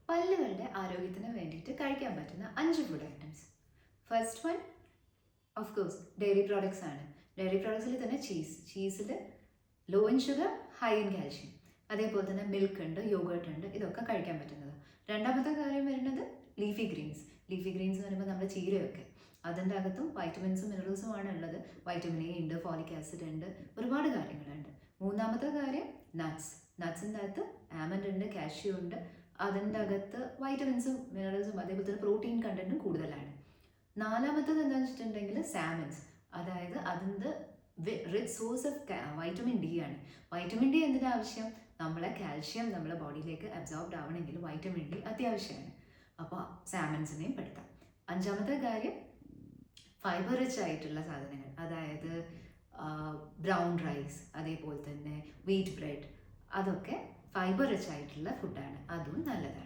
പല്ലുകളുടെ ആരോഗ്യത്തിന് വേണ്ടിയിട്ട് കഴിക്കാൻ പറ്റുന്ന 5 food items. First one of course dairy products ആണ്. ഡെയറി പ്രോഡക്ട്സിൽ തന്നെ ചീസിൽ low in sugar, high in calcium. അതേപോലെ തന്നെ മിൽക്ക് ഉണ്ട്, യോഗേർട്ട് ഉണ്ട്, ഇതൊക്കെ കഴിക്കാൻ പറ്റുന്നത്. രണ്ടാമത്തെ കാര്യം വരുന്നത് ലീഫി ഗ്രീൻസ്. ലീഫി ഗ്രീൻസ് എന്ന് പറയുമ്പോൾ നമ്മുടെ ചീരയൊക്കെ, അതിൻ്റെ അകത്തും വൈറ്റമിൻസും മിനറൽസും ആണ് ഉള്ളത്. വൈറ്റമിൻ എ ഉണ്ട്, ഫോളിക് ആസിഡ് ഉണ്ട്, ഒരുപാട് കാര്യങ്ങളുണ്ട്. മൂന്നാമത്തെ കാര്യം നട്ട്സിൻ്റെ അകത്ത് ആമൻഡ് ഉണ്ട്, കാഷ്യൂ ഉണ്ട്. അതിൻ്റെ അകത്ത് വൈറ്റമിൻസും മിനറൽസും അതേപോലെ തന്നെ പ്രോട്ടീൻ കണ്ടന്റും കൂടുതലാണ്. നാലാമത്തത് എന്താണെന്ന് വെച്ചിട്ടുണ്ടെങ്കിൽ സാമൻസ്, അതായത് അതിൻ്റെ rich source of vitamin D ആണ്. വൈറ്റമിൻ ഡി എന്തിനാ ആവശ്യം? നമ്മളെ കാൽഷ്യം നമ്മളെ ബോഡിയിലേക്ക് അബ്സോർബ്ഡ് ആവണമെങ്കിൽ വൈറ്റമിൻ ഡി അത്യാവശ്യമാണ്. അപ്പോൾ സാമൻസിനെയും പെടുത്താം. അഞ്ചാമത്തെ കാര്യം ഫൈബർ റിച്ച് ആയിട്ടുള്ള സാധനങ്ങൾ, അതായത് ബ്രൗൺ റൈസ്, അതേപോലെ തന്നെ വീറ്റ് ബ്രെഡ്, അതൊക്കെ ഫൈബർ റിച്ച് ആയിട്ടുള്ള ഫുഡാണ്, അതും നല്ലതാണ്.